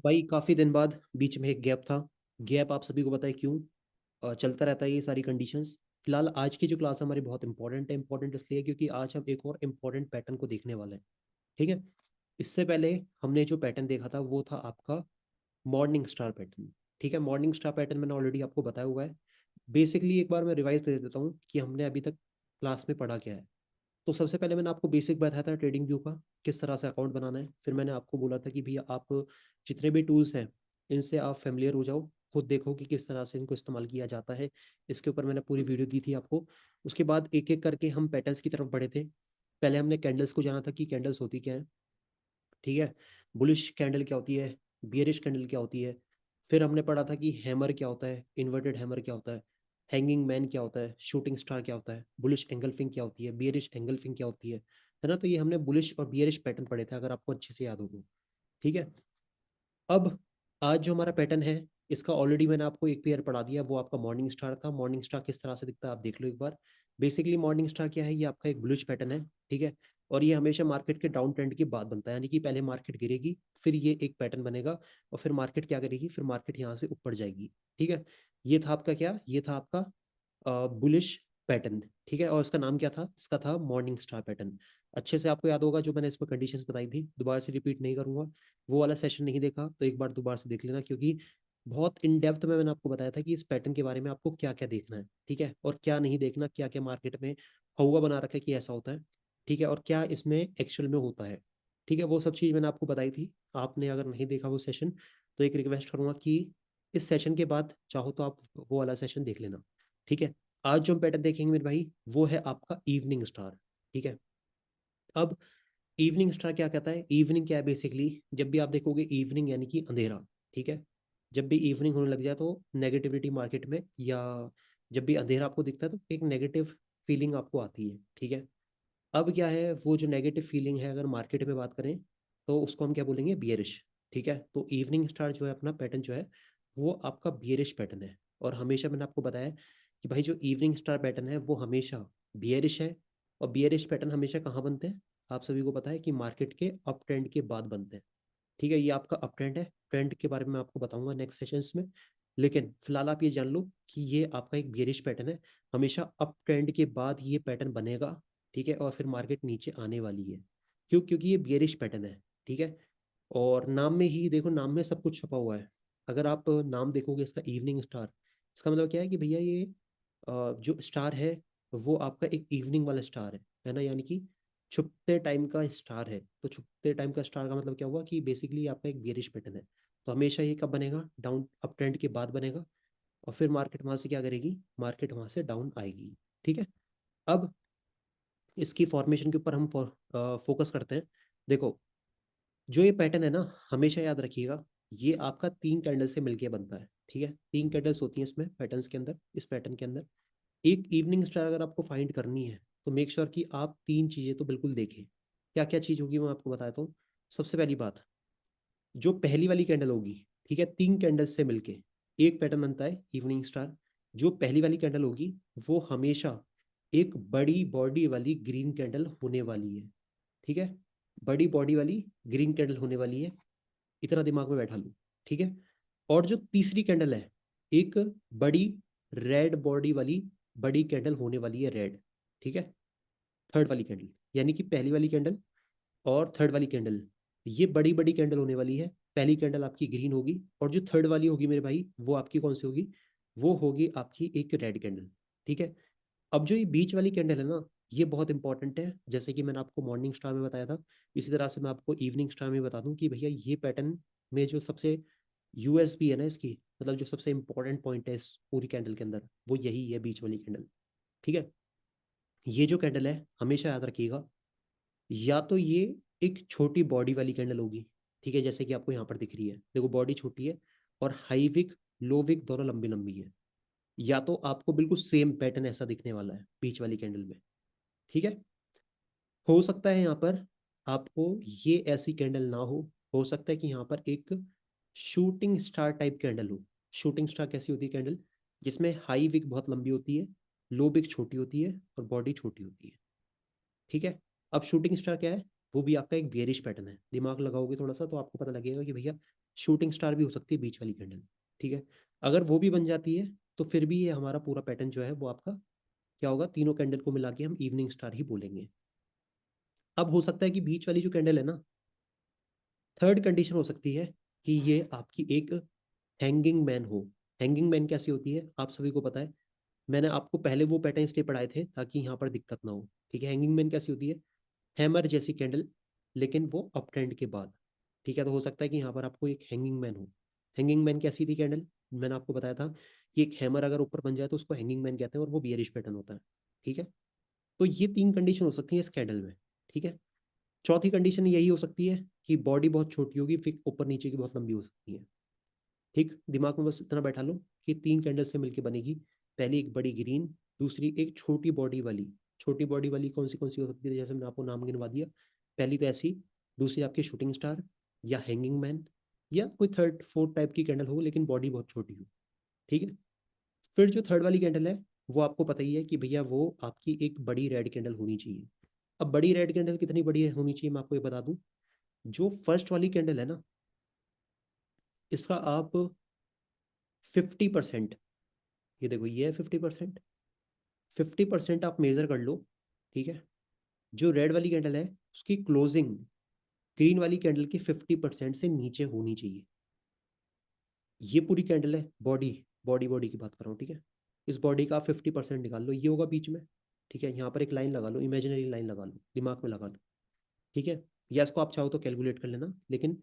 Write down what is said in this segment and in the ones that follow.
भाई काफी दिन बाद बीच में एक गैप था। गैप आप सभी को पता है क्यों चलता रहता है ये सारी कंडीशंस। फिलहाल आज की जो क्लास हमारी बहुत इंपॉर्टेंट है। इंपॉर्टेंट इसलिए क्योंकि आज हम एक और इम्पॉर्टेंट पैटर्न को देखने वाले हैं। ठीक है। इससे पहले हमने जो पैटर्न देखा था वो था आपका मॉर्निंग स्टार पैटर्न। ठीक है, मॉर्निंग स्टार पैटर्न मैंने ऑलरेडी आपको बताया हुआ है। बेसिकली एक बार मैं रिवाइज दे देता हूँ कि हमने अभी तक क्लास में पढ़ा क्या है। तो सबसे पहले मैंने आपको बेसिक बताया था ट्रेडिंग व्यू का, किस तरह से अकाउंट बनाना है। फिर मैंने आपको बोला था कि भैया आप जितने भी टूल्स हैं इनसे आप फेमिलियर हो जाओ, खुद देखो कि किस तरह से इनको इस्तेमाल किया जाता है। इसके ऊपर मैंने पूरी वीडियो दी थी आपको। उसके बाद एक एक करके हम पैटर्न्स की तरफ बढ़े थे। पहले हमने कैंडल्स को जाना था कि कैंडल्स होती क्या है। ठीक है। बुलिश कैंडल क्या होती है, बियरिश कैंडल क्या होती है। फिर हमने पढ़ा था कि हैमर क्या होता है, इन्वर्टेड हैमर क्या होता है, हैंगिंग मैन क्या होता है, शूटिंग स्टार क्या होता है, बुलिश एंगल्फिंग क्या होती है, बियरिश एंगल्फिंग क्या होती है ना। तो ये हमने बुलिश और बियरिश पैटर्न पढ़े थे, अगर आपको अच्छे से याद हो तो। ठीक है। अब आज जो हमारा पैटर्न है इसका ऑलरेडी मैंने आपको एक पेयर पढ़ा दिया, वो आपका मॉर्निंग स्टार था। मॉर्निंग स्टार किस तरह से दिखता है आप देख लो एक बार। बेसिकली मॉर्निंग स्टार क्या है, ये आपका एक बुलिश पैटर्न है। ठीक है। और ये हमेशा मार्केट के डाउन ट्रेंड के बाद बनता है, यानी कि पहले मार्केट गिरेगी, फिर ये एक पैटर्न बनेगा, और फिर मार्केट क्या करेगी, फिर मार्केट यहाँ से ऊपर जाएगी। ठीक है। ये था आपका क्या, ये था आपका बुलिश पैटर्न। ठीक है। और इसका नाम क्या था, इसका था मॉर्निंग स्टार पैटर्न। अच्छे से आपको याद होगा, जो मैंने इसमें कंडीशंस बताई थी दोबारा से रिपीट नहीं करूंगा। वो वाला सेशन नहीं देखा तो एक बार दोबारा से देख लेना, क्योंकि बहुत इन डेप्थ में मैंने आपको बताया था कि इस पैटर्न के बारे में आपको क्या क्या देखना है। ठीक है। और क्या नहीं देखना, क्या क्या मार्केट में हवा बना रखा है कि ऐसा होता है। ठीक है। और क्या इसमें एक्चुअल में होता है। ठीक है। वो सब चीज़ मैंने आपको बताई थी। आपने अगर नहीं देखा वो सेशन तो एक रिक्वेस्ट करूंगा कि इस सेशन के बाद चाहो तो आप वो वाला सेशन देख लेना। ठीक है। आज जो हम पैटर्न देखेंगे मेरे भाई वो है आपका इवनिंग स्टार। ठीक है। अब इवनिंग स्टार क्या कहता है, इवनिंग क्या है बेसिकली, जब भी आप देखोगे इवनिंग यानी कि अंधेरा। ठीक है। जब भी इवनिंग होने लग जाए तो नेगेटिविटी मार्केट में, या जब भी अंधेरा आपको दिखता है तो एक नेगेटिव फीलिंग आपको आती है। ठीक है। अब क्या है वो जो नेगेटिव फीलिंग है, अगर मार्केट में बात करें तो उसको हम क्या बोलेंगे, बियरिश। ठीक है। तो इवनिंग स्टार जो है अपना पैटर्न जो है वो आपका बियरिश पैटर्न है। और हमेशा मैंने आपको बताया कि भाई जो इवनिंग स्टार पैटर्न है वो हमेशा बियरिश है। और बियरिश पैटर्न हमेशा कहाँ बनते हैं, आप सभी को पता है कि मार्केट के अप ट्रेंड के बाद बनते हैं। ठीक है। ये आपका अप ट्रेंड है, ट्रेंड के बारे में आपको बताऊंगा नेक्स्ट सेशंस में। लेकिन फिलहाल आप ये जान लो कि ये आपका एक बियरिश पैटर्न है। हमेशा अप ट्रेंड के बाद ये पैटर्न बनेगा। ठीक है। और फिर मार्केट नीचे आने वाली है। क्यों, क्योंकि ये बियरिश पैटर्न है। ठीक है। और नाम में ही देखो, नाम में सब कुछ छुपा हुआ है। अगर आप नाम देखोगे इसका इवनिंग स्टार, इसका मतलब क्या है कि भैया ये जो स्टार है वो आपका एक इवनिंग वाला स्टार है ना, यानी कि छुपते टाइम का स्टार है। तो छुपते टाइम का स्टार का मतलब क्या हुआ कि बेसिकली आपका एक बियरिश पैटर्न है। तो हमेशा ये कब बनेगा, डाउन अप ट्रेंड के बाद बनेगा। और फिर मार्केट वहां से क्या करेगी, मार्केट वहां से डाउन आएगी। ठीक है। अब इसकी फॉर्मेशन के ऊपर हम फोकस करते हैं। देखो, जो ये पैटर्न है ना, हमेशा याद रखिएगा, ये आपका तीन कैंडल से मिलके बनता है। ठीक है। तीन कैंडल्स होती हैं इसमें पैटर्न्स के अंदर, इस पैटर्न के अंदर। एक इवनिंग स्टार अगर आपको फाइंड करनी है तो मेक श्योर कि आप तीन चीजें तो बिल्कुल देखें। क्या क्या चीज होगी मैं आपको बताता हूँ। सबसे पहली बात, जो पहली वाली कैंडल होगी, ठीक है, तीन कैंडल्स से मिलके एक पैटर्न बनता है इवनिंग स्टार। जो पहली वाली कैंडल होगी वो हमेशा एक बड़ी बॉडी वाली ग्रीन कैंडल होने वाली है। ठीक है। बड़ी बॉडी वाली ग्रीन कैंडल होने वाली है, इतना दिमाग में बैठा लो। ठीक है। और जो तीसरी कैंडल है, एक बड़ी रेड बॉडी वाली बड़ी कैंडल होने वाली है, रेड। ठीक है। थर्ड वाली कैंडल, यानी कि पहली वाली कैंडल और थर्ड वाली कैंडल, ये बड़ी बड़ी कैंडल होने वाली है। पहली कैंडल आपकी ग्रीन होगी, और जो थर्ड वाली होगी मेरे भाई वो आपकी कौन सी होगी, वो होगी आपकी एक रेड कैंडल। ठीक है। अब जो ये बीच वाली कैंडल है ना, ये बहुत इंपॉर्टेंट है। जैसे कि मैंने आपको मॉर्निंग स्टार में बताया था, इसी तरह से मैं आपको इवनिंग स्टार में बता दूं कि भैया ये पैटर्न में जो सबसे यूएसपी है ना इसकी, मतलब जो सबसे इंपॉर्टेंट पॉइंट है इस पूरी कैंडल के अंदर, वो यही है, बीच वाली कैंडल। ठीक है। ये जो कैंडल है हमेशा याद रखिएगा, या तो ये एक छोटी बॉडी वाली कैंडल होगी। ठीक है। जैसे कि आपको यहाँ पर दिख रही है, देखो बॉडी छोटी है और हाई विक लो विक दोनों लंबी लंबी है। या तो आपको बिल्कुल सेम पैटर्न ऐसा दिखने वाला है बीच वाली कैंडल में। ठीक है। हो सकता है यहाँ पर आपको ये ऐसी कैंडल ना हो सकता है कि यहाँ पर एक शूटिंग स्टार टाइप कैंडल हो। शूटिंग स्टार कैसी होती है कैंडल, जिसमें हाई विक बहुत लंबी होती है, लो विक छोटी होती है और बॉडी छोटी होती है। ठीक है। अब शूटिंग स्टार क्या है, वो भी आपका एक बेयरिश पैटर्न है। दिमाग लगाओगे थोड़ा सा तो आपको पता लगेगा कि भैया शूटिंग स्टार भी हो सकती है बीच वाली कैंडल, ठीक है। अगर वो भी बन जाती है तो फिर भी ये हमारा पूरा पैटर्न जो है वो आपका क्या होगा, तीनों कैंडल को मिला के हम इवनिंग स्टार ही बोलेंगे। अब हो सकता है कि बीच वाली जो कैंडल है ना, थर्ड कंडीशन हो सकती है कि ये आपकी एक हैंगिंग मैन हो। हैंगिंग मैन कैसी होती है आप सभी को पता है, मैंने आपको पहले वो पैटर्न इसलिए पढ़ाए थे ताकि यहाँ पर दिक्कत ना हो, ठीक है। हैंगिंग मैन कैसी होती है, हैमर जैसी कैंडल लेकिन वो अप ट्रेंड के बाद, ठीक है। तो हो सकता है कि यहाँ पर आपको एक हैंगिंग मैन हो। हैंगिंग मैन कैसी थी कैंडल, मैंने आपको बताया था कि एक हैमर अगर ऊपर बन जाए तो उसको हैंगिंग मैन कहते हैं और वो बियरिश पैटर्न होता है, ठीक है। तो ये तीन कंडीशन हो सकती है इस कैंडल में, ठीक है। चौथी कंडीशन यही हो सकती है कि बॉडी बहुत छोटी होगी, फिर ऊपर नीचे की बहुत लंबी हो सकती है, ठीक। दिमाग में बस इतना बैठा लो कि तीन कैंडल से मिलकर बनेगी, पहली एक बड़ी ग्रीन, दूसरी एक छोटी बॉडी वाली। छोटी बॉडी वाली कौन सी हो सकती है, जैसे मैंने आपको नाम गिनवा दिया, पहली तो ऐसी, दूसरी आपकी शूटिंग स्टार या हैंगिंग मैन, या कोई थर्ड फोर्थ टाइप की कैंडल हो लेकिन बॉडी बहुत छोटी हो, ठीक है। फिर जो थर्ड वाली कैंडल है वो आपको पता ही है कि भैया वो आपकी एक बड़ी रेड कैंडल होनी चाहिए। अब बड़ी रेड कैंडल कितनी बड़ी होनी चाहिए मैं आपको ये बता दूं, जो फर्स्ट वाली कैंडल है ना, इसका आप 50%, ये देखो ये है 50%, 50% आप मेजर कर लो, ठीक है। जो रेड वाली कैंडल है उसकी क्लोजिंग ग्रीन वाली कैंडल की 50% से नीचे होनी चाहिए। ये पूरी कैंडल है, बॉडी बॉडी बॉडी की बात कर रहा हूँ, ठीक है। इस बॉडी का 50% निकाल लो, ये होगा बीच में, ठीक है। यहाँ पर एक लाइन लगा लो, इमेजिनरी लाइन लगा लो, दिमाग में लगा लो, ठीक है। या इसको आप चाहो तो कैलकुलेट कर लेना, लेकिन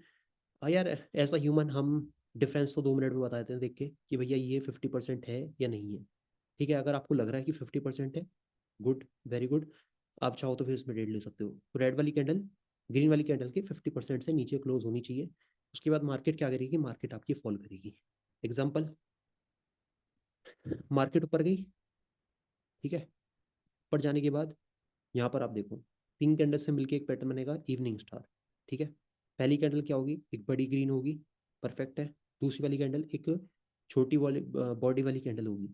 यार ऐसा ह्यूमन हम डिफरेंस तो 2 मिनट में बता देते हैं देख के कि भैया ये 50% है या नहीं है, ठीक है। अगर आपको लग रहा है कि 50% है, गुड, वेरी गुड, आप चाहो तो फिर इसमें रेड ले सकते हो। तो रेड वाली कैंडल ग्रीन वाली कैंडल के 50% से नीचे क्लोज होनी चाहिए। उसके बाद मार्केट क्या करेगी, मार्केट आपकी फॉल करेगी। एग्जाम्पल, मार्केट ऊपर गई, ठीक है। ऊपर जाने के बाद यहाँ पर आप देखो तीन कैंडल से मिलकर एक पैटर्न बनेगा इवनिंग स्टार, ठीक है। पहली कैंडल क्या होगी, एक बड़ी ग्रीन होगी, परफेक्ट है। दूसरी वाली कैंडल एक छोटी वाली बॉडी वाली कैंडल होगी,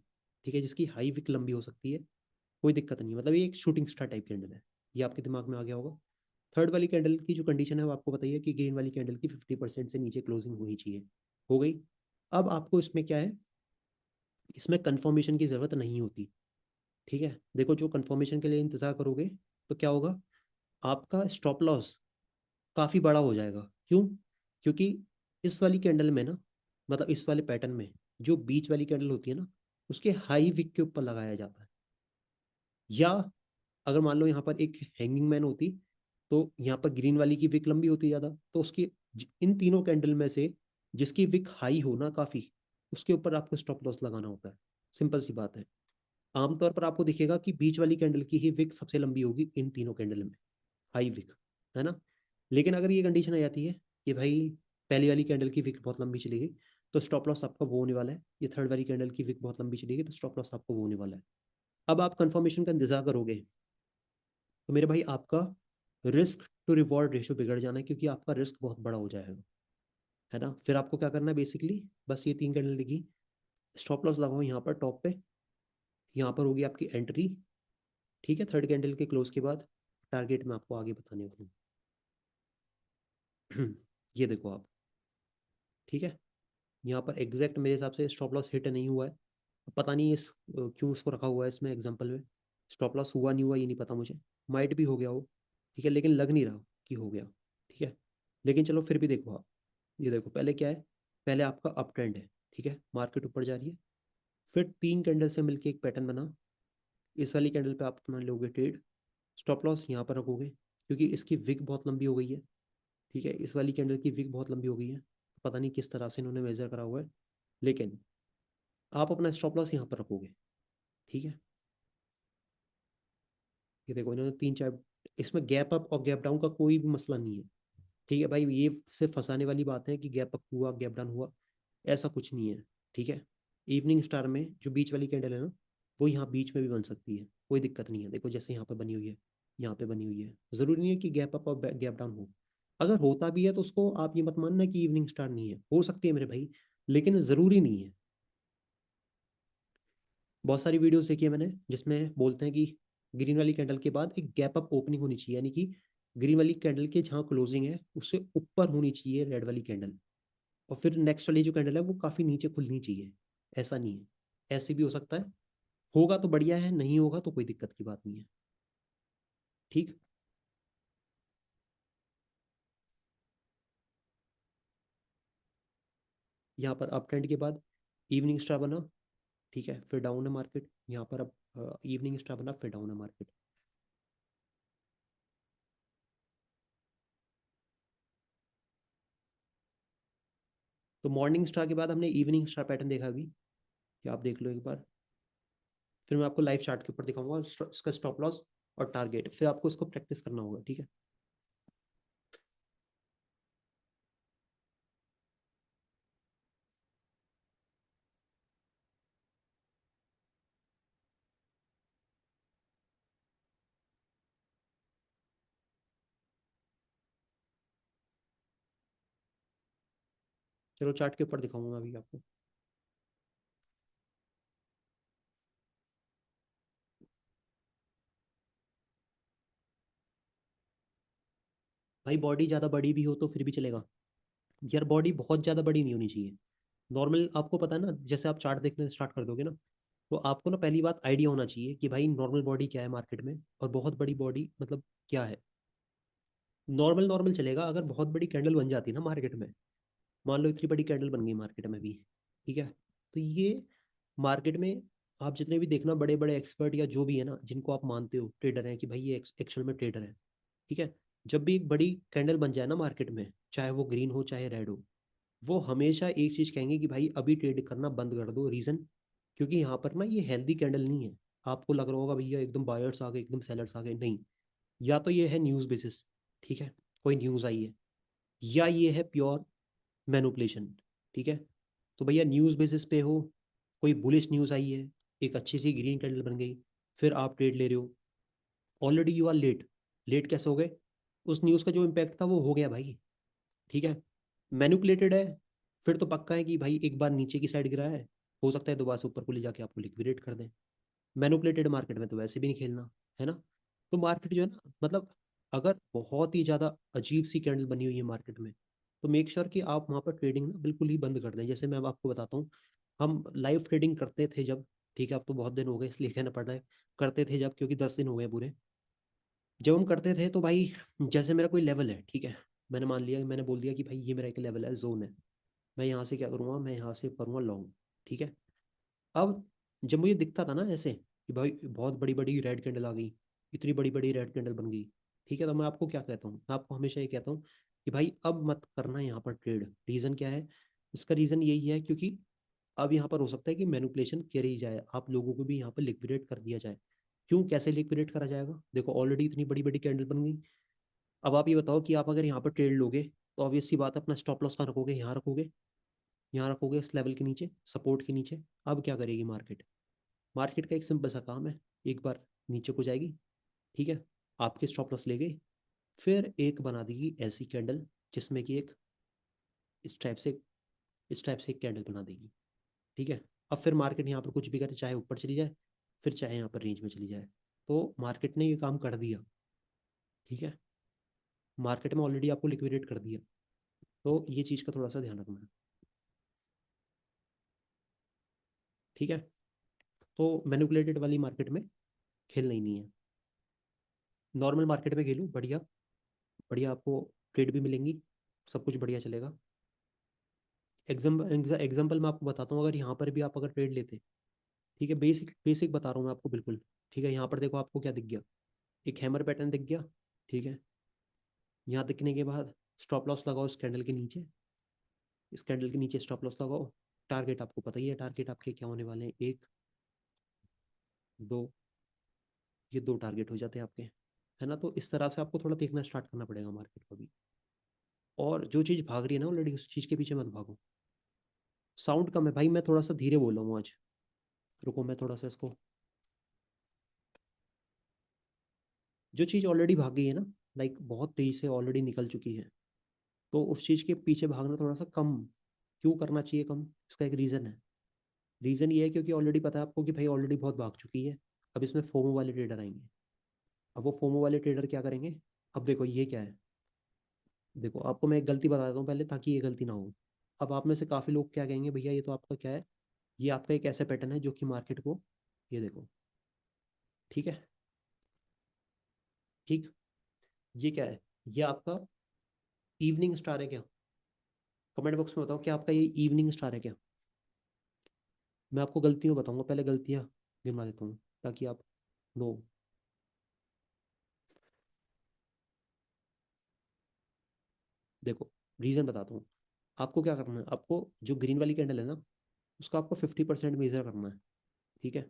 ठीक है, जिसकी हाई विक लंबी हो सकती है, कोई दिक्कत नहीं, मतलब ये एक शूटिंग स्टार टाइप कैंडल है। ये आपके दिमाग में आ गया होगा। थर्ड वाली कैंडल की जो कंडीशन है वो आपको बताइए कि ग्रीन वाली कैंडल की 50% से नीचे क्लोजिंग होनी चाहिए, हो गई। अब आपको इसमें क्या है, इसमें कंफर्मेशन की जरूरत नहीं होती, ठीक है। देखो जो कंफर्मेशन के लिए इंतजार करोगे तो क्या होगा, आपका स्टॉप लॉस काफी बड़ा हो जाएगा। क्यों, क्योंकि इस वाली कैंडल में ना, मतलब इस वाले पैटर्न में जो बीच वाली कैंडल होती है ना, उसके हाई विक के ऊपर लगाया जाता है। या अगर मान लो यहाँ पर एक हैंगिंग मैन होती तो यहाँ पर ग्रीन वाली की विक लंबी होती ज़्यादा, तो उसकी इन तीनों कैंडल में से जिसकी विक हाई हो ना काफ़ी, उसके ऊपर आपको स्टॉप लॉस लगाना होता है। सिंपल सी बात है। आमतौर पर आपको दिखेगा कि बीच वाली कैंडल की ही विक सबसे लंबी होगी इन तीनों कैंडल में, हाई विक, है ना। लेकिन अगर ये कंडीशन आ जाती है कि भाई पहली वाली कैंडल की विक बहुत लंबी चली गई, तो स्टॉप लॉस आपका वो होने वाला है। ये थर्ड वाली कैंडल की विक बहुत लंबी चली गई तो स्टॉप लॉस आपको वो होने वाला है। अब आप कंफर्मेशन का इंतजार करोगे तो मेरे भाई आपका रिस्क टू रिवॉर्ड रेशियो बिगड़ जाना है, क्योंकि आपका रिस्क बहुत बड़ा हो जाएगा, है ना। फिर आपको क्या करना है बेसिकली, बस ये तीन कैंडल दिखी, स्टॉप लॉस लगाओ यहाँ पर टॉप पे, यहाँ पर होगी आपकी एंट्री, ठीक है। थर्ड कैंडल के क्लोज के बाद टारगेट में आपको आगे बताने वाला हूँ। ये देखो आप, ठीक है। यहाँ पर एग्जैक्ट मेरे हिसाब से स्टॉप लॉस हिट नहीं हुआ है, पता नहीं इस क्यों उसको रखा हुआ है इसमें एग्जाम्पल में। स्टॉप लॉस हुआ नहीं हुआ ये नहीं पता मुझे, माइट भी हो गया हो, ठीक है, लेकिन लग नहीं रहा कि हो गया, ठीक है। लेकिन चलो फिर भी देखो आप, ये देखो पहले क्या है, पहले आपका अप ट्रेंड है, ठीक है, मार्केट ऊपर जा रही है। फिर तीन कैंडल से मिलके एक पैटर्न बना, इस वाली कैंडल पे आप अपना लोगे ट्रेड, स्टॉप लॉस यहाँ पर रखोगे क्योंकि इसकी विक बहुत लंबी हो गई है, ठीक है। इस वाली कैंडल की विक बहुत लंबी हो गई है, पता नहीं किस तरह से इन्होंने मेजर करा हुआ है, लेकिन आप अपना स्टॉप लॉस यहाँ पर रखोगे, ठीक है। ये देखो इन्होंने तीन चार, इसमें गैप अप और गैप डाउन का कोई भी मसला नहीं है, ठीक है भाई। ये सिर्फ फंसाने वाली बात है कि गैप अप हुआ गैप डाउन हुआ, ऐसा कुछ नहीं है, ठीक है। इवनिंग स्टार में जो बीच वाली कैंडल है ना, वो यहाँ बीच में भी बन सकती है, कोई दिक्कत नहीं है। देखो जैसे यहाँ पर बनी हुई है, यहाँ पे बनी हुई है, जरूरी नहीं है कि गैप अप और गैप डाउन हो। अगर होता भी है तो उसको आप ये मत मानना कि इवनिंग स्टार नहीं है, हो सकती है मेरे भाई, लेकिन जरूरी नहीं है। बहुत सारी वीडियोस देखी है मैंने जिसमें बोलते हैं कि ग्रीन वाली कैंडल के बाद एक गैप अप ओपनिंग होनी चाहिए, यानी कि ग्रीन वाली कैंडल के जहाँ क्लोजिंग है उससे ऊपर होनी चाहिए रेड वाली कैंडल, और फिर नेक्स्ट वाली जो कैंडल है वो काफ़ी नीचे खुलनी चाहिए। ऐसा नहीं है, ऐसे भी हो सकता है। होगा तो बढ़िया है, नहीं होगा तो कोई दिक्कत की बात नहीं है। ठीक। यहाँ पर अप ट्रेंड के बाद इवनिंग स्टार बना, ठीक है, फिर डाउन है मार्केट। यहाँ पर अब इवनिंग स्टार बना, फिर डाउन है मार्केट। तो मॉर्निंग स्टार के बाद हमने इवनिंग स्टार पैटर्न देखा अभी, कि आप देख लो एक बार। फिर मैं आपको लाइव चार्ट के ऊपर दिखाऊंगा इसका स्टॉप लॉस और टारगेट, फिर आपको इसको प्रैक्टिस करना होगा, ठीक है। चलो चार्ट के ऊपर दिखाऊंगा अभी आपको। भाई बॉडी ज़्यादा बड़ी भी हो तो फिर भी चलेगा। यार बॉडी बहुत ज़्यादा बड़ी नहीं होनी चाहिए। नॉर्मल आपको पता है ना, जैसे आप चार्ट देखने स्टार्ट कर दोगे ना, तो आपको ना पहली बात आइडिया होना चाहिए कि भाई नॉर्मल बॉडी क्या है मार्केट में, और बहुत बड़ी बॉडी मतलब क्या है। नॉर्मल नॉर्मल चलेगा, अगर बहुत बड़ी कैंडल बन जाती है ना मार्केट में, मान लो इतनी बड़ी कैंडल बन गई मार्केट में भी, ठीक है, तो ये मार्केट में आप जितने भी देखना बड़े बड़े एक्सपर्ट या जो भी है ना, जिनको आप मानते हो ट्रेडर हैं कि भाई ये एक्चुअल में ट्रेडर है, ठीक है, जब भी एक बड़ी कैंडल बन जाए ना मार्केट में, चाहे वो ग्रीन हो चाहे रेड हो, वो हमेशा एक चीज कहेंगे कि भाई अभी ट्रेड करना बंद कर दो। रीजन, क्योंकि यहाँ पर ना ये हेल्दी कैंडल नहीं है। आपको लग रहा होगा भैया एकदम बायर्स आ गए एकदम सेलर्स आ गए, नहीं। या तो ये है न्यूज़ बेसिस, ठीक है, कोई न्यूज़ आई है, या ये है प्योर मैनुपुलेशन, ठीक है। तो भैया न्यूज़ बेसिस पे हो, कोई बुलिश न्यूज़ आई है, एक अच्छी सी ग्रीन कैंडल बन गई, फिर आप ट्रेड ले रहे हो, already you are late. Late कैसे हो गए? उस न्यूज़ का जो इम्पैक्ट था वो हो गया भाई, ठीक है। मैनिपुलेटेड है, फिर तो पक्का है कि भाई एक बार नीचे की साइड गिरा है, हो सकता है दोबारा से ऊपर को ले जाके आपको लिक्विडेट कर दें। मैनिपुलेटेड मार्केट में तो वैसे भी नहीं खेलना, है ना। तो मार्केट जो है ना, मतलब अगर बहुत ही ज़्यादा अजीब सी कैंडल बनी हुई है मार्केट में, तो मेक श्योर कि आप वहाँ पर ट्रेडिंग ना बिल्कुल ही बंद कर दें। जैसे मैं अब आपको बताता हूँ, हम लाइव ट्रेडिंग करते थे जब, ठीक है, अब तो बहुत दिन हो गए इसलिए कहना पड़ रहा है, करते थे जब, क्योंकि 10 दिन हो गए पूरे। जब हम करते थे तो भाई, जैसे मेरा कोई लेवल है, ठीक है, मैंने मान लिया, मैंने बोल दिया कि भाई ये मेरा एक लेवल है, जोन है, मैं यहाँ से क्या करूँगा, मैं यहाँ से करूँगा लॉन्ग, ठीक है। अब जब मुझे दिखता था ना ऐसे कि भाई बहुत बड़ी बड़ी रेड कैंडल आ गई, इतनी बड़ी बड़ी रेड कैंडल बन गई, ठीक है, तो मैं आपको क्या कहता हूँ, मैं आपको हमेशा ये कहता हूँ कि भाई अब मत करना यहाँ पर ट्रेड। रीज़न क्या है? इसका रीज़न यही है क्योंकि अब यहाँ पर हो सकता है कि मैनिपुलेशन करी जाए, आप लोगों को भी यहाँ पर लिक्विडेट कर दिया जाए। क्यों, कैसे लिक्विडेट करा जाएगा? देखो ऑलरेडी इतनी बड़ी बड़ी कैंडल बन गई। अब आप ये बताओ कि आप अगर यहाँ पर ट्रेड लोगे, तो ऑब्वियस सी बात है अपना स्टॉप लॉस कहाँ रखोगे? यहाँ रखोगे, यहाँ रखोगे इस लेवल के नीचे, सपोर्ट के नीचे। अब क्या करेगी मार्केट? मार्केट का एक सिंपल सा काम है, एक बार नीचे को जाएगी, ठीक है, आपके स्टॉप लॉस ले गई, फिर एक बना देगी ऐसी कैंडल जिसमें कि एक इस टाइप से, इस टाइप से एक कैंडल बना देगी, ठीक है। अब फिर मार्केट यहाँ पर कुछ भी करे, चाहे ऊपर चली जाए, फिर चाहे यहाँ पर रेंज में चली जाए, तो मार्केट ने ये काम कर दिया, ठीक है। मार्केट में ऑलरेडी आपको लिक्विडेट कर दिया, तो ये चीज़ का थोड़ा सा ध्यान रखना है, ठीक है। तो मैनिपुलेटेड वाली मार्केट में खेलना ही नहीं है। नॉर्मल मार्केट में खेलूँ, बढ़िया बढ़िया, आपको ट्रेड भी मिलेंगी, सब कुछ बढ़िया चलेगा। एग्जाम्पल मैं आपको बताता हूँ, अगर यहाँ पर भी आप अगर ट्रेड लेते, ठीक है, बेसिक बेसिक बता रहा हूँ मैं आपको बिल्कुल, ठीक है। यहाँ पर देखो आपको क्या दिख गया, एक हैमर पैटर्न दिख गया, ठीक है। यहाँ दिखने के बाद स्टॉप लॉस लगाओ इस कैंडल के नीचे, इस कैंडल के नीचे स्टॉप लॉस लगाओ। टारगेट आपको पता ही है, टारगेट आपके क्या होने वाले हैं, एक, दो, ये दो टारगेट हो जाते हैं आपके, है ना। तो इस तरह से आपको थोड़ा देखना स्टार्ट करना पड़ेगा मार्केट को भी। और जो चीज़ भाग रही है ना ऑलरेडी, उस चीज़ के पीछे मत भागो। साउंड कम है भाई, मैं थोड़ा सा धीरे बोल रहा हूँ आज, रुको मैं थोड़ा सा इसको, जो चीज़ ऑलरेडी भाग गई है ना, लाइक बहुत तेज़ी से ऑलरेडी निकल चुकी है, तो उस चीज़ के पीछे भागना थोड़ा सा कम। क्यों करना चाहिए कम? इसका एक रीज़न है। रीज़न ये है क्योंकि ऑलरेडी पता है आपको कि भाई ऑलरेडी बहुत भाग चुकी है। अब इसमें फोमो वाले ट्रेडर आएंगे। अब वो फोमो वाले ट्रेडर क्या करेंगे? अब देखो ये क्या है। देखो आपको मैं एक गलती बता देता हूँ पहले, ताकि ये गलती ना हो। अब आप में से काफ़ी लोग क्या कहेंगे, भैया ये तो आपका क्या है, ये आपका एक ऐसा पैटर्न है जो कि मार्केट को, ये देखो, ठीक है, ठीक, ये क्या है, ये आपका इवनिंग स्टार है क्या? कमेंट बॉक्स में बताओ क्या आपका ये इवनिंग स्टार है क्या? मैं आपको गलतियाँ बताऊंगा, पहले गलतियाँ गिनवा देता हूँ ताकि आप नो। देखो रीज़न बताता हूँ। आपको क्या करना है, आपको जो ग्रीन वाली कैंडल है ना, उसका आपको 50% मेजर करना है। ठीक है,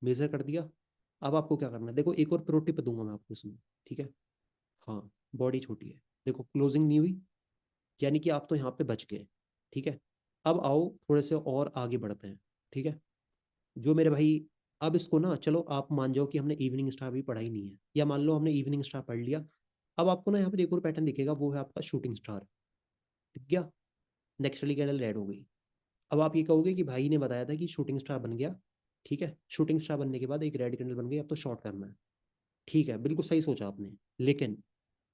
मेजर कर दिया। अब आपको क्या करना है, देखो एक और प्रो टिप दूंगा मैं आपको इसमें। ठीक है, हाँ, बॉडी छोटी है, देखो क्लोजिंग नहीं हुई, यानी कि आप तो यहाँ पे बच गए। ठीक है, अब आओ थोड़े से और आगे बढ़ते हैं। ठीक है, जो मेरे भाई, अब इसको ना चलो आप मान जाओ कि हमने इवनिंग स्टार भी पढ़ा ही नहीं है, या मान लो हमने इवनिंग स्टार पढ़ लिया। अब आपको ना यहाँ पर एक और पैटर्न दिखेगा, वो है आपका शूटिंग स्टार। ठीक गया, नेक्स्ट वाली कैंडल रेड हो गई। अब आप ये कहोगे कि भाई ने बताया था कि शूटिंग स्टार बन गया। ठीक है, शूटिंग स्टार बनने के बाद एक रेड कैंडल बन गई, अब तो शॉर्ट करना है। ठीक है, बिल्कुल सही सोचा आपने। लेकिन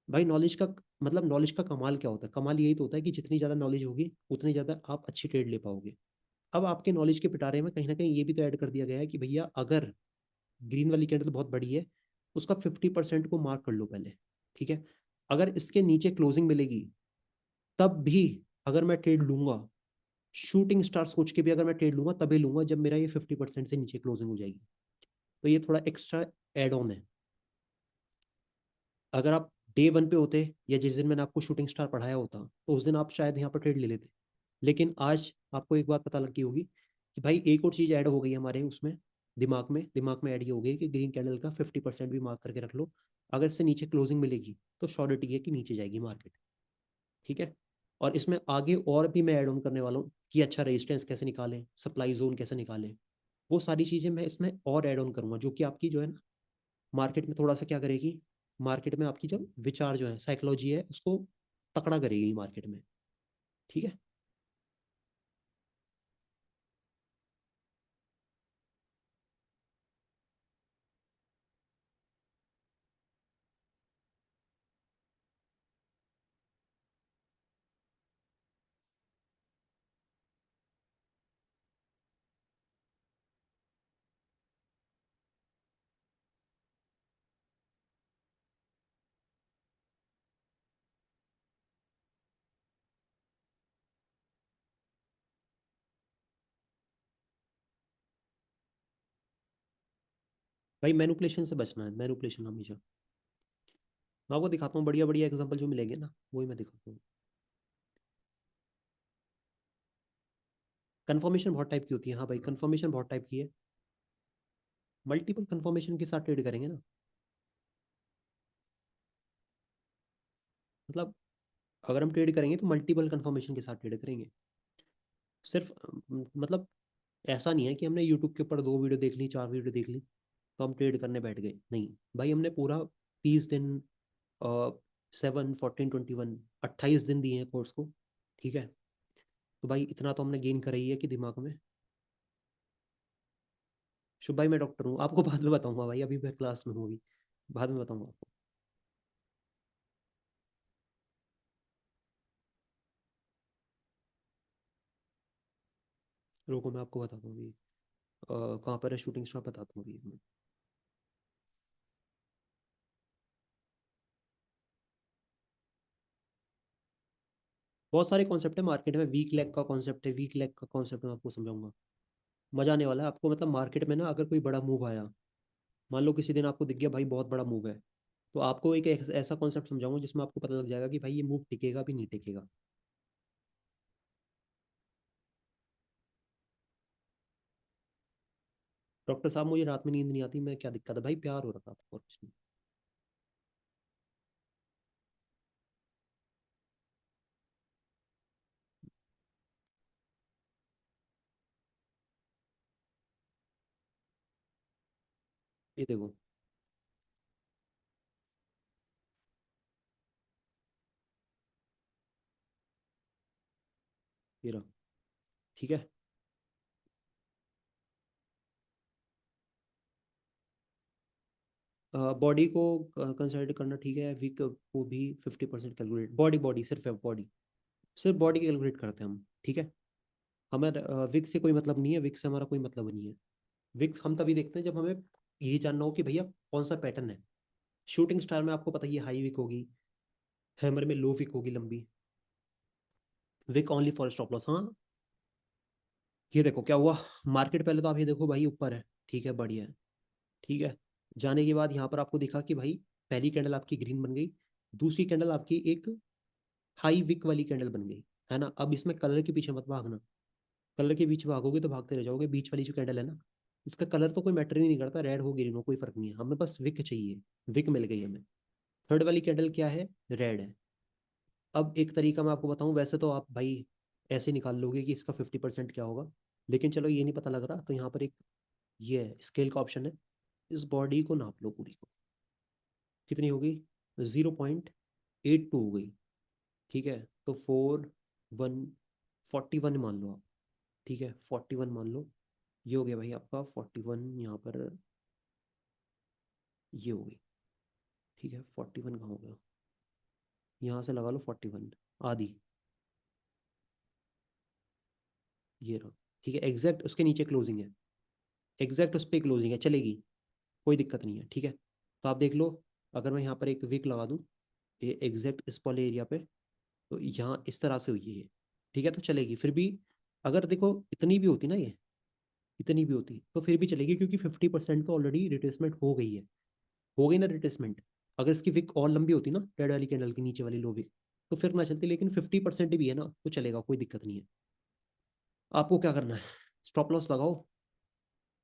भाई नॉलेज का, मतलब नॉलेज का कमाल क्या होता है, कमाल यही तो होता है कि जितनी ज़्यादा नॉलेज होगी उतनी ज़्यादा आप अच्छी ट्रेड ले पाओगे। अब आपके नॉलेज के पिटारे में कहीं ना कहीं ये भी तो ऐड कर दिया गया है कि भैया अगर ग्रीन वाली कैंडल बहुत बड़ी है, उसका 50% को मार्क कर लो पहले। ठीक है, अगर इसके नीचे क्लोजिंग मिलेगी, तब भी अगर मैं ट्रेड लूंगा, शूटिंग स्टार सोच के भी अगर मैं ट्रेड लूंगा, तभी लूंगा जब मेरा ये 50% से नीचे क्लोजिंग हो जाएगी। तो ये थोड़ा एक्स्ट्रा एड ऑन है। अगर आप डे वन पे होते, या जिस दिन मैंने आपको शूटिंग स्टार पढ़ाया होता, तो उस दिन आप शायद यहाँ पर ट्रेड ले लेते। लेकिन आज आपको एक बात पता लग गई होगी कि भाई एक और चीज़ ऐड हो गई हमारे उसमें, दिमाग में ऐड ये हो गई कि ग्रीन कैंडल का 50% भी मार्क करके रख लो। अगर इससे नीचे क्लोजिंग मिलेगी तो श्योरिटी है कि नीचे जाएगी मार्केट। ठीक है, और इसमें आगे और भी मैं ऐड ऑन करने वाला हूँ कि अच्छा रेजिस्टेंस कैसे निकालें, सप्लाई जोन कैसे निकालें। वो सारी चीज़ें मैं इसमें और ऐड ऑन करूंगा, जो कि आपकी जो है ना, मार्केट में थोड़ा सा क्या करेगी, मार्केट में आपकी जो विचार जो है, साइकोलॉजी है, उसको तकड़ा करेगी मार्केट में। ठीक है, भाई मैनिपुलेशन से बचना है, मैनिपुलेशन हमेशा। मैं आपको दिखाता हूँ बढ़िया बढ़िया एग्जांपल जो मिलेंगे ना, वही मैं दिखाता हूँ। कंफर्मेशन बहुत टाइप की होती है, हाँ भाई कंफर्मेशन बहुत टाइप की है। मल्टीपल कंफर्मेशन के साथ ट्रेड करेंगे ना, मतलब अगर हम ट्रेड करेंगे तो मल्टीपल कंफर्मेशन के साथ ट्रेड करेंगे। सिर्फ मतलब ऐसा नहीं है कि हमने यूट्यूब के ऊपर 2 वीडियो देख ली, 4 वीडियो देख ली, तो हम ट्रेड करने बैठ गए, नहीं। भाई हमने पूरा 30 दिन, 7, 14, 21, 28 दिन दिए हैं कोर्स को। ठीक है, तो भाई इतना तो हमने गेन करा ही है कि दिमाग में। शुभ भाई मैं डॉक्टर हूँ, आपको बाद में बताऊंगा भाई, अभी मैं क्लास में हूँ अभी, बाद में बताऊंगा आपको। रुको मैं आपको बताता हूँ अभी, कहाँ पर है शूटिंग स्टार बताता हूँ अभी मैं। बहुत सारे कॉन्सेप्ट है मार्केट में, वीक लेग का कॉन्सेप्ट है, वीक लेग का कॉन्सेप्ट मैं आपको समझाऊंगा। मजा आने वाला है आपको, मतलब मार्केट में ना अगर कोई बड़ा मूव आया, मान लो किसी दिन आपको दिख गया भाई बहुत बड़ा मूव है, तो आपको एक ऐसा कॉन्सेप्ट समझाऊंगा जिसमें आपको पता लग जाएगा कि भाई ये मूव टिकेगा भी नहीं टिकेगा। डॉक्टर साहब मुझे रात में नींद नहीं आती, मैं क्या दिक्कत है भाई, प्यार हो रहा था आपको और कुछ नहीं। ये देखो, ये रहा। ठीक है, बॉडी को कंसिडर करना, ठीक है, वीक को भी 50% कैलकुलेट, बॉडी बॉडी सिर्फ बॉडी, सिर्फ बॉडी कैलकुलेट करते हैं हम, ठीक है। हमें विक से कोई मतलब नहीं है, विक से हमारा कोई मतलब नहीं है। विक हम तभी देखते हैं जब हमें यही जानना हो कि भैया कौन सा पैटर्न है। शूटिंग स्टार में आपको पता ही है हाई विक होगी, हैमर में लो विक होगी लंबी। Wick only for stop loss. हाँ, ये देखो क्या हुआ। मार्केट पहले तो आप ये देखो भाई ऊपर है, ठीक है, बढ़िया है, ठीक है। जाने के बाद यहाँ पर आपको दिखा कि भाई पहली कैंडल आपकी ग्रीन बन गई, दूसरी कैंडल आपकी एक हाई विक वाली कैंडल बन गई, है ना। अब इसमें कलर के पीछे मत भागना, कलर के पीछे भागोगे तो भागते रह जाओगे। बीच वाली जो कैंडल है ना, इसका कलर तो कोई मैटर ही नहीं करता, रेड हो ग्रीन हो कोई फर्क नहीं है, हमें बस विक चाहिए। विक मिल गई हमें। थर्ड वाली कैंडल क्या है, रेड है। अब एक तरीका मैं आपको बताऊं, वैसे तो आप भाई ऐसे निकाल लोगे कि इसका 50% क्या होगा, लेकिन चलो ये नहीं पता लग रहा तो यहाँ पर एक ये है स्केल का ऑप्शन है। इस बॉडी को नाप लो पूरी को, कितनी होगी, 0.82 हो गई, ठीक है। तो 41 मान लो आप, ठीक है, 41 मान लो। ये हो गया भाई आपका 41, यहाँ पर ये हो गई, ठीक है। 41 कहाँ हो गया, यहाँ से लगा लो 41 आधी, ये रहा, ठीक है। एग्जैक्ट उसके नीचे क्लोजिंग है, एग्जैक्ट उस पर क्लोजिंग है, चलेगी, कोई दिक्कत नहीं है, ठीक है। तो आप देख लो, अगर मैं यहाँ पर एक विक लगा दूँ ये एग्जैक्ट इस वाले एरिया पे, तो यहाँ इस तरह से हुई है ये, ठीक है, तो चलेगी फिर भी। अगर देखो इतनी भी होती ना, ये इतनी भी होती तो फिर भी चलेगी, क्योंकि 50% तो ऑलरेडी रिट्रेसमेंट हो गई है, हो गई ना रिट्रेसमेंट। अगर इसकी विक और लंबी होती ना, रेड वाली कैंडल की नीचे वाली लो विक, तो फिर ना चलती, लेकिन 50% भी है ना तो चलेगा, कोई दिक्कत नहीं है। आपको क्या करना है, स्टॉप लॉस लगाओ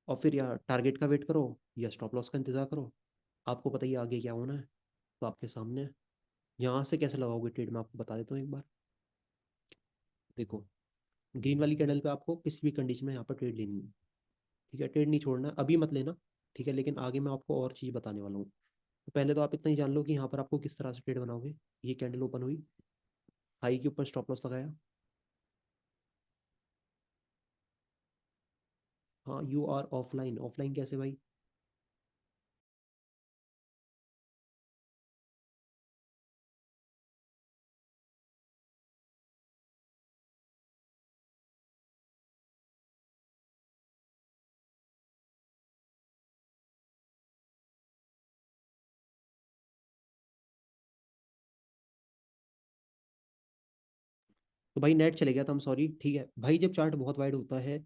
और फिर या टारगेट का वेट करो या स्टॉप लॉस का इंतजार करो। आपको पता ही है आगे क्या होना है, तो आपके सामने है। यहाँ से कैसे लगाओगे ट्रेड, मैं आपको बता देता हूँ एक बार। देखो, ग्रीन वाली कैंडल पे आपको किसी भी कंडीशन में यहाँ पर ट्रेड लेनी है, ठीक है। ट्रेड नहीं छोड़ना है, अभी मत लेना, ठीक है, लेकिन आगे मैं आपको और चीज़ बताने वाला हूँ। तो पहले तो आप इतना ही जान लो कि यहाँ पर आपको किस तरह से ट्रेड बनाओगे। ये कैंडल ओपन हुई, हाई के ऊपर स्टॉप लॉस लगाया। हाँ, यू आर ऑफलाइन, ऑफलाइन कैसे भाई। तो भाई नेट चले गया था, हम सॉरी, ठीक है भाई। जब चार्ट बहुत वाइड होता है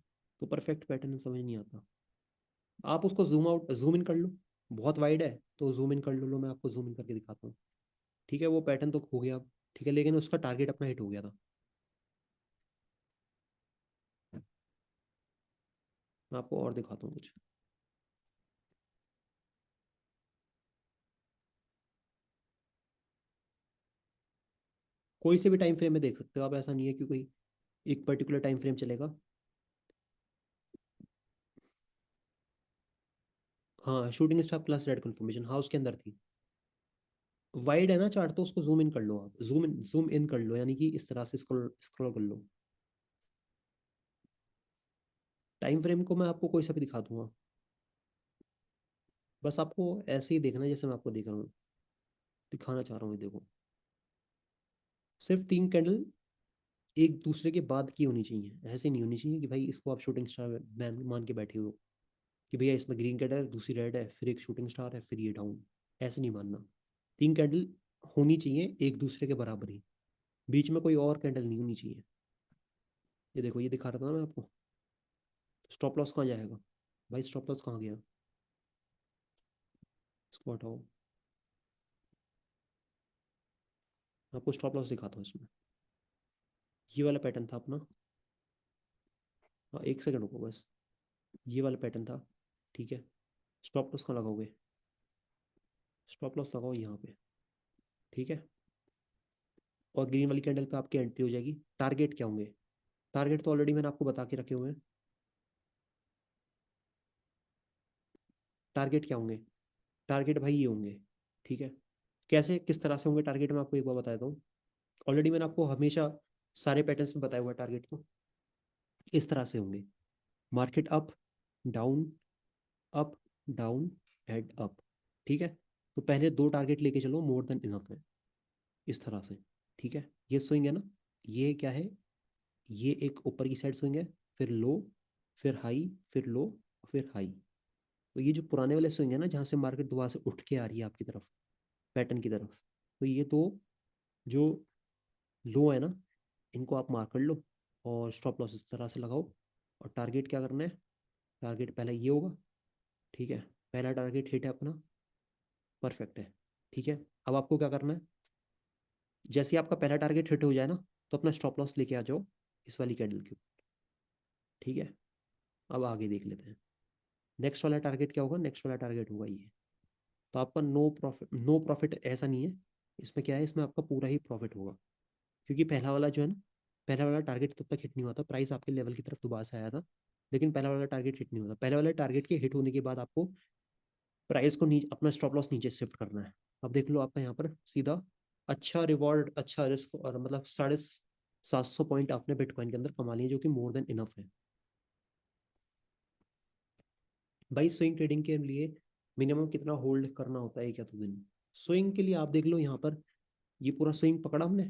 तो परफेक्ट पैटर्न समझ नहीं आता। आप उसको जूम आउट जूम इन कर लो, बहुत वाइड है तो जूम इन कर लो मैं आपको जूम इन करके दिखाता हूँ, ठीक है। वो पैटर्न तो हो गया, ठीक है, लेकिन उसका टारगेट अपना हिट हो गया था। मैं आपको और दिखाता हूँ कुछ। कोई से भी टाइम फ्रेम में देख सकते हो आप, ऐसा नहीं है कि कोई एक पर्टिकुलर टाइम फ्रेम चलेगा। हाँ, shooting star plus red confirmation, हाँ उसके अंदर थी। वाइड है ना चार्ट, तो उसको जूम इन कर लो आप, जूम इन कर लो, यानी कि इस तरह से स्क्रॉल स्क्रॉल कर लो। टाइम फ्रेम को मैं आपको कोई सा भी दिखा दूंगा, बस आपको ऐसे ही देखना है जैसे मैं आपको दिख रहा हूँ, दिखाना चाह रहा हूँ। ये देखो, सिर्फ 3 कैंडल एक दूसरे के बाद की होनी चाहिए, ऐसे नहीं होनी चाहिए कि भाई इसको आप शूटिंग स्टार मान मान के बैठे हो कि भैया इसमें ग्रीन कैंडल है, दूसरी रेड है, फिर एक शूटिंग स्टार है, फिर ये डाउन। ऐसे नहीं मानना। 3 कैंडल होनी चाहिए एक दूसरे के बराबर ही, बीच में कोई और कैंडल नहीं होनी चाहिए। ये देखो, ये दिखा रहा था ना मैं आपको। स्टॉप लॉस कहाँ जाएगा भाई, स्टॉप लॉस कहाँ गया, इसको हटाओ। मैं आपको स्टॉप लॉस दिखाता हूँ इसमें। ये वाला पैटर्न था अपना, हाँ एक सेकंड रुको बस। ये वाला पैटर्न था, ठीक है। स्टॉप लॉस कहाँ लगाओगे, स्टॉप लॉस लगाओ यहाँ पे, ठीक है। और ग्रीन वाली कैंडल पे आपकी एंट्री हो जाएगी। टारगेट क्या होंगे, टारगेट तो ऑलरेडी मैंने आपको बता के रखे हुए हैं। टारगेट क्या होंगे, टारगेट भाई ये होंगे, ठीक है। कैसे किस तरह से होंगे टारगेट, मैं आपको एक बार बता देता हूँ। ऑलरेडी मैंने आपको हमेशा सारे पैटर्न्स में बताया हुआ है टारगेट तो इस तरह से होंगे। Market up, down, up, down, head up, ठीक है, तो पहले 2 टारगेट लेके चलो, मोर देन इनफ है, इस तरह से। ठीक है, ये स्विंग है ना, ये क्या है, ये एक ऊपर की साइड स्विंग है, फिर लो, फिर हाई, फिर लो, फिर हाई। तो ये जो पुराने वाले स्विंग है ना, जहाँ से मार्केट दोबारा से उठ के आ रही है आपकी तरफ, पैटर्न की तरफ, तो ये तो जो लो है ना, इनको आप मार्क कर लो और स्टॉप लॉस इस तरह से लगाओ। और टारगेट क्या करना है, टारगेट पहला ये होगा। ठीक है, पहला टारगेट हिट है अपना, परफेक्ट है। ठीक है, अब आपको क्या करना है, जैसे ही आपका पहला टारगेट हिट हो जाए ना, तो अपना स्टॉप लॉस लेके आ जाओ इस वाली कैंडल के ऊपर। ठीक है, अब आगे देख लेते हैं। नेक्स्ट वाला टारगेट क्या होगा, नेक्स्ट वाला टारगेट होगा ये। तो आपका नो प्रॉफिट, नो प्रॉफिट ऐसा नहीं है, इसमें क्या है, इसमें आपका पूरा ही प्रॉफिट होगा। क्योंकि पहला वाला जो है ना, पहला वाला टारगेट तब तक हिट नहीं हुआ था, प्राइस आपके लेवल की तरफ दोबारा से आया था, लेकिन पहला वाला टारगेट हिट नहीं हुआ था। पहले वाले टारगेट के हिट होने के बाद आपको प्राइस को नीचे, अपना स्टॉप लॉस नीचे शिफ्ट करना है। अब देख लो आपका यहाँ पर सीधा अच्छा रिवॉर्ड, अच्छा रिस्क, और मतलब 750 पॉइंट आपने बिटकॉइन के अंदर कमा लिए, जो कि मोर देन इनफ है। भाई स्विंग ट्रेडिंग के लिए मिनिमम कितना होल्ड करना होता है, एक या दो दिन। स्विंग के लिए आप देख लो यहाँ पर, ये पूरा स्विंग पकड़ा हमने,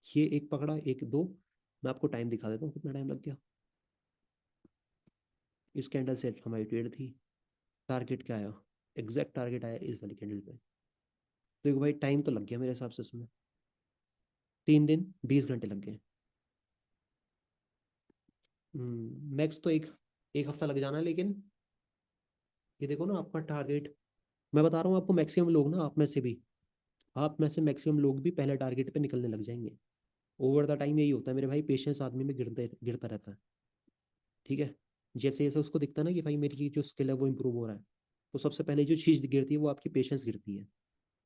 ये एक पकड़ा, एक दो, मैं आपको टाइम दिखा देता हूँ कितना टाइम लग गया। इस कैंडल से हमारी ट्रेड थी, टारगेट क्या आया, एग्जैक्ट टारगेट आया इस वाली कैंडल पे। तो एक भाई टाइम तो लग गया मेरे हिसाब से इसमें, 3 दिन 20 घंटे लग गए। मैक्स तो एक एक हफ्ता लग जाना, लेकिन ये देखो ना आपका टारगेट, मैं बता रहा हूँ आपको, मैक्सिमम लोग ना, आप में से भी, आप में से मैक्सिमम लोग भी पहले टारगेट पे निकलने लग जाएंगे। ओवर द टाइम यही होता है मेरे भाई, पेशेंस आदमी में गिरते गिरता रहता है। ठीक है, जैसे जैसे उसको दिखता है ना कि भाई मेरी जो स्किल है वो इम्प्रूव हो रहा है, तो सबसे पहले जो चीज़ गिरती है वो आपकी पेशेंस गिरती है।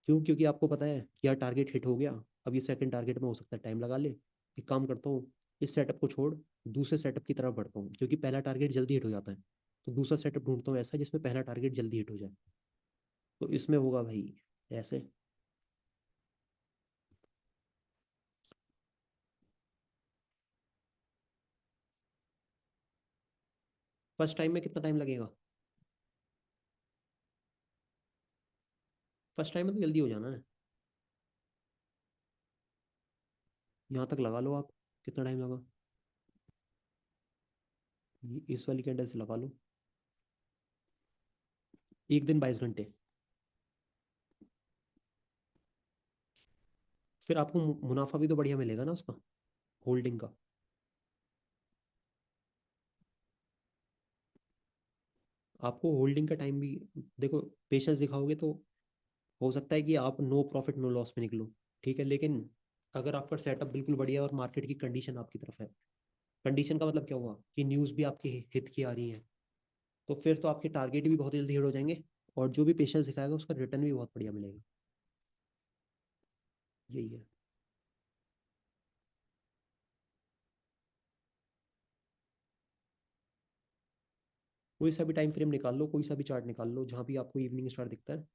क्यों, क्योंकि आपको पता है कि यार टारगेट हिट हो गया, अब ये सेकंड टारगेट में हो सकता है टाइम लगा ले, एक काम करता हूँ, इस सेटअप को छोड़ दूसरे सेटअप की तरफ बढ़ता हूँ, क्योंकि पहला टारगेट जल्दी हिट हो जाता है, तो दूसरा सेटअप ढूंढता हूँ ऐसा जिसमें पहला टारगेट जल्दी हिट हो जाए। तो इसमें होगा भाई ऐसे। फर्स्ट टाइम में कितना टाइम लगेगा, फर्स्ट टाइम में तो जल्दी हो जाना है। यहाँ तक लगा लो आप, कितना टाइम लगा, इस वाली कैंडल से लगा लो, 1 दिन 22 घंटे। फिर आपको मुनाफा भी तो बढ़िया मिलेगा ना उसका, होल्डिंग का। आपको होल्डिंग का टाइम भी, देखो, पेशेंस दिखाओगे तो हो सकता है कि आप नो प्रॉफिट नो लॉस में निकलो। ठीक है, लेकिन अगर आपका सेटअप बिल्कुल बढ़िया है और मार्केट की कंडीशन आपकी तरफ है, कंडीशन का मतलब क्या हुआ कि न्यूज़ भी आपके हित की आ रही है, तो फिर तो आपके टारगेट भी बहुत जल्दी हिट हो जाएंगे, और जो भी पेशेंस दिखाएगा उसका रिटर्न भी बहुत बढ़िया मिलेगा। यही है। कोई सा भी टाइम फ्रेम निकाल लो, कोई सा भी चार्ट निकाल लो, जहाँ भी आपको इवनिंग स्टार दिखता है।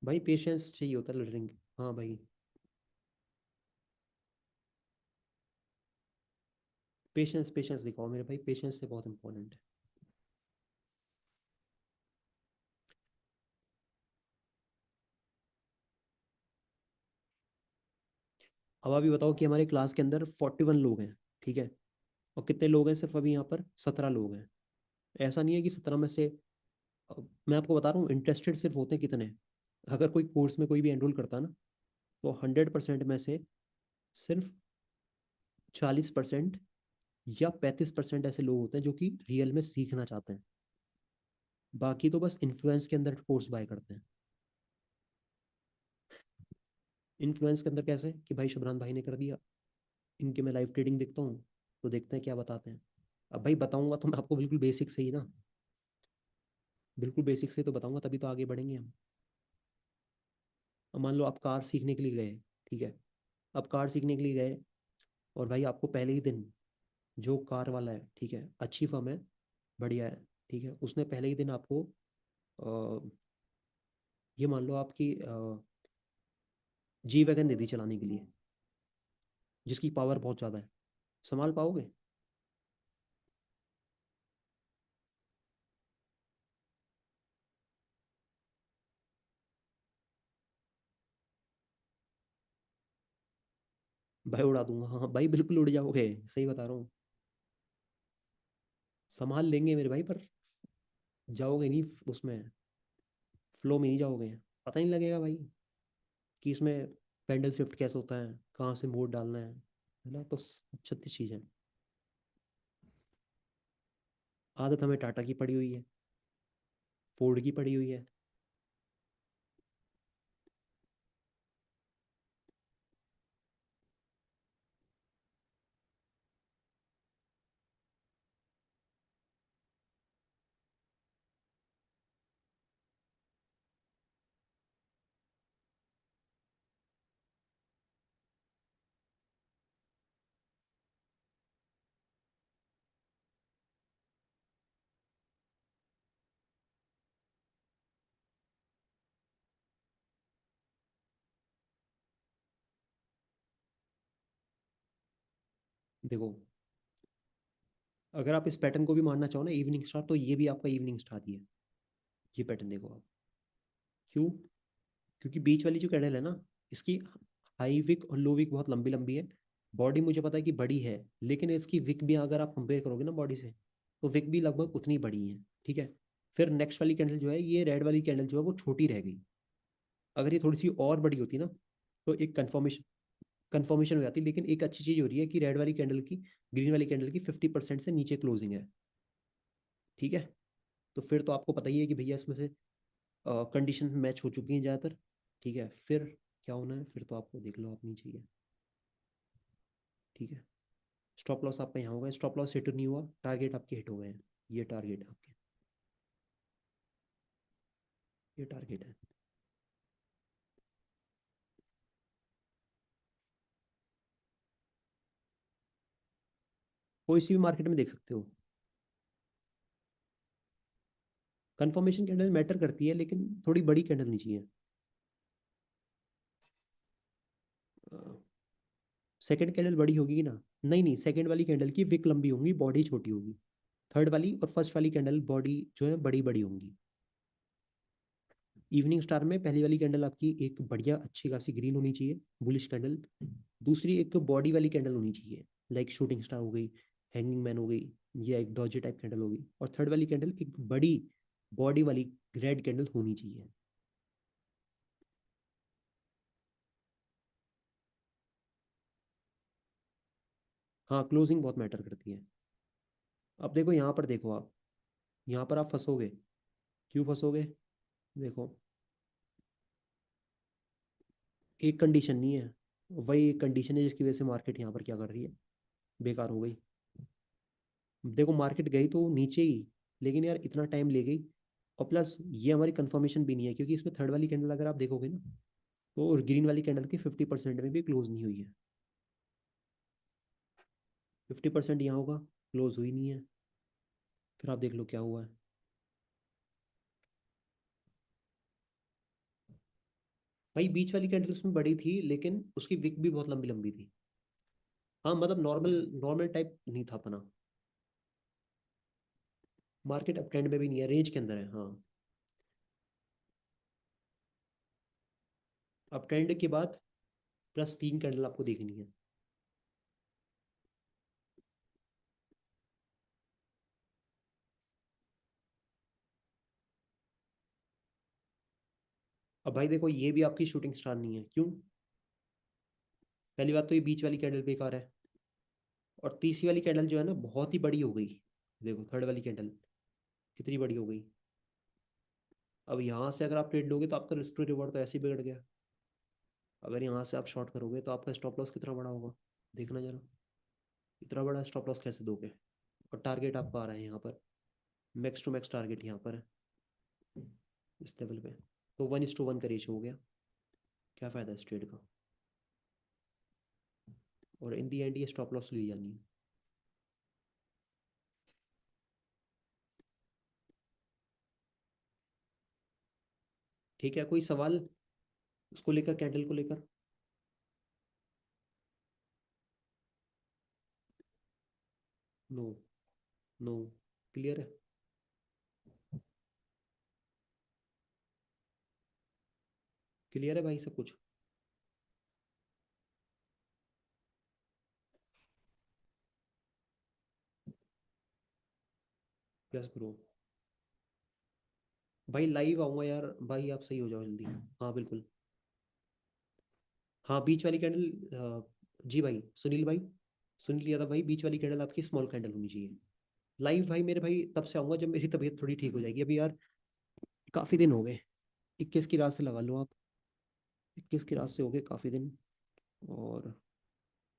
भाई पेशेंस चाहिए होता है लर्निंग। हाँ भाई, पेशेंस पेशेंस दिखाओ मेरे भाई, पेशेंस से बहुत इंपॉर्टेंट है। अब अभी बताओ कि हमारे क्लास के अंदर 41 लोग हैं, ठीक है, और कितने लोग हैं, सिर्फ अभी यहाँ पर 17 लोग हैं। ऐसा नहीं है कि 17 में से, मैं आपको बता रहा हूँ इंटरेस्टेड सिर्फ होते हैं कितने, अगर कोई कोर्स में कोई भी एनरोल करता है ना, तो 100% में से सिर्फ 40% या 35% ऐसे लोग होते हैं जो कि रियल में सीखना चाहते हैं। बाकी तो बस इन्फ्लुएंस के अंदर कोर्स बाय करते हैं। इन्फ्लुएंस के अंदर कैसे, कि भाई शुभ्रान भाई ने कर दिया, इनके मैं लाइव ट्रेडिंग देखता हूँ, तो देखते हैं क्या बताते हैं। अब भाई बताऊंगा तो मैं आपको बिल्कुल बेसिक से ही ना, बिल्कुल बेसिक से तो बताऊंगा, तभी तो आगे बढ़ेंगे हम। अब मान लो आप कार सीखने के लिए गए, ठीक है, अब कार सीखने के लिए गए, और भाई आपको पहले ही दिन, जो कार वाला है, ठीक है, अच्छी फर्म है, बढ़िया है, ठीक है, उसने पहले ही दिन आपको ये मान लो आपकी जी वैगन दे दी चलाने के लिए, जिसकी पावर बहुत ज़्यादा है। संभाल पाओगे? भाई उड़ा दूंगा, हाँ हाँ भाई बिल्कुल उड़ जाओगे, सही बता रहा हूँ। संभाल लेंगे मेरे भाई, पर जाओगे नहीं उसमें, फ्लो में नहीं जाओगे, पता नहीं लगेगा भाई कि इसमें पेंडल शिफ्ट कैसे होता है, कहाँ से मोड डालना है ना, तो 36 चीज़ें। आदत हमें टाटा की पड़ी हुई है, फोर्ड की पड़ी हुई है। देखो, अगर आप इस पैटर्न को भी मानना चाहो ना इवनिंग स्टार, तो ये भी आपका इवनिंग स्टार ही है। ये पैटर्न देखो आप, क्यों? क्योंकि बीच वाली जो कैंडल है ना, इसकी हाई विक और लो विक बहुत लंबी लंबी है। बॉडी मुझे पता है कि बड़ी है, लेकिन इसकी विक भी अगर आप कंपेयर करोगे ना बॉडी से, तो विक भी लगभग उतनी बड़ी है। ठीक है। फिर नेक्स्ट वाली कैंडल जो है, ये रेड वाली कैंडल जो है वो छोटी रह गई। अगर ये थोड़ी सी और बड़ी होती ना, तो एक कन्फर्मेशन हो जाती। लेकिन एक अच्छी चीज़ हो रही है कि रेड वाली कैंडल की, ग्रीन वाली कैंडल की 50% से नीचे क्लोजिंग है। ठीक है। तो फिर तो आपको पता ही है कि भैया इसमें से कंडीशन मैच हो चुकी हैं ज़्यादातर। ठीक है। फिर क्या होना है, फिर तो आपको देख लो, आप नीचे ही है। ठीक है। स्टॉप लॉस आपका यहाँ होगा, स्टॉप लॉस हिट नहीं हुआ, टारगेट आपके हिट हो गए हैं। ये टारगेट है आपके, ये टारगेट है। कोई सी भी मार्केट में देख सकते हो। कंफर्मेशन कैंडल मैटर करती है, लेकिन थोड़ी बड़ी कैंडल नहीं चाहिए। सेकंड कैंडल बड़ी होगी ना? नहीं नहीं, सेकंड वाली कैंडल की विक लंबी होगी, बॉडी छोटी होगी। थर्ड वाली और फर्स्ट वाली कैंडल बॉडी जो है बड़ी बड़ी होंगी। इवनिंग स्टार में पहली वाली कैंडल आपकी एक बढ़िया अच्छी खासी ग्रीन होनी चाहिए, बुलिश कैंडल। दूसरी एक बॉडी वाली कैंडल होनी चाहिए, लाइक शूटिंग स्टार हो गई, हैंगिंग मैन हो गई, या एक डॉजी टाइप कैंडल होगी। और थर्ड वाली कैंडल एक बड़ी बॉडी वाली रेड कैंडल होनी चाहिए। हाँ, क्लोजिंग बहुत मैटर करती है। अब देखो यहाँ पर, देखो आप, यहाँ पर आप फंसोगे। क्यों फंसोगे? देखो, एक कंडीशन नहीं है, वही एक कंडीशन है जिसकी वजह से मार्केट यहाँ पर क्या कर रही है, बेकार हो गई। देखो मार्केट गई तो नीचे ही, लेकिन यार इतना टाइम ले गई। और प्लस ये हमारी कंफर्मेशन भी नहीं है, क्योंकि इसमें थर्ड वाली कैंडल अगर आप देखोगे ना, तो ग्रीन वाली कैंडल की 50% में भी क्लोज नहीं हुई है। 50% यहाँ होगा, क्लोज हुई नहीं है। फिर आप देख लो क्या हुआ है। भाई बीच वाली कैंडल उसमें बड़ी थी, लेकिन उसकी विक भी बहुत लंबी लंबी थी। हाँ मतलब नॉर्मल, नॉर्मल टाइप नहीं था अपना। मार्केट अब ट्रेंड में भी नहीं है, रेंज के अंदर है हाँ। अब ट्रेंड के बाद प्लस 3 कैंडल आपको देखनी है। अब भाई देखो, ये भी आपकी शूटिंग स्टार नहीं है। क्यों? पहली बात तो ये बीच वाली कैंडल बेकार है, और तीसरी वाली कैंडल जो है ना बहुत ही बड़ी हो गई। देखो थर्ड वाली कैंडल कितनी बड़ी हो गई। अब यहाँ से अगर आप ट्रेड लोगे तो आपका रिस्क टू रिवॉर्ड तो ऐसे ही बिगड़ गया। अगर यहाँ से आप शॉर्ट करोगे तो आपका स्टॉप लॉस कितना बड़ा होगा, देखना जरा। इतना बड़ा स्टॉप लॉस कैसे दोगे? और टारगेट आपका आ रहा है यहाँ पर, मैक्स टू मैक्स टारगेट यहाँ पर है, इस लेवल पे। तो 1:1 का रेशियो हो गया। क्या फ़ायदा इस ट्रेड का? और इन दी एंड ये स्टॉप लॉस ली जानी है। ठीक है, कोई सवाल उसको लेकर, कैंडल को लेकर? नो। नो। क्लियर है। क्लियर है भाई सब कुछ। Yes bro. भाई लाइव आऊंगा यार भाई, आप सही हो जाओ जल्दी। हाँ बिल्कुल। हाँ बीच वाली कैंडल, जी भाई सुनील भाई, सुनील यादव भाई, बीच वाली कैंडल आपकी स्मॉल कैंडल होनी चाहिए। लाइव भाई मेरे भाई तब से आऊंगा जब मेरी तबीयत थोड़ी ठीक हो जाएगी। अभी यार काफी दिन हो गए। 21 की रात से लगा लो आप। 21 की रात से हो गए काफी दिन। और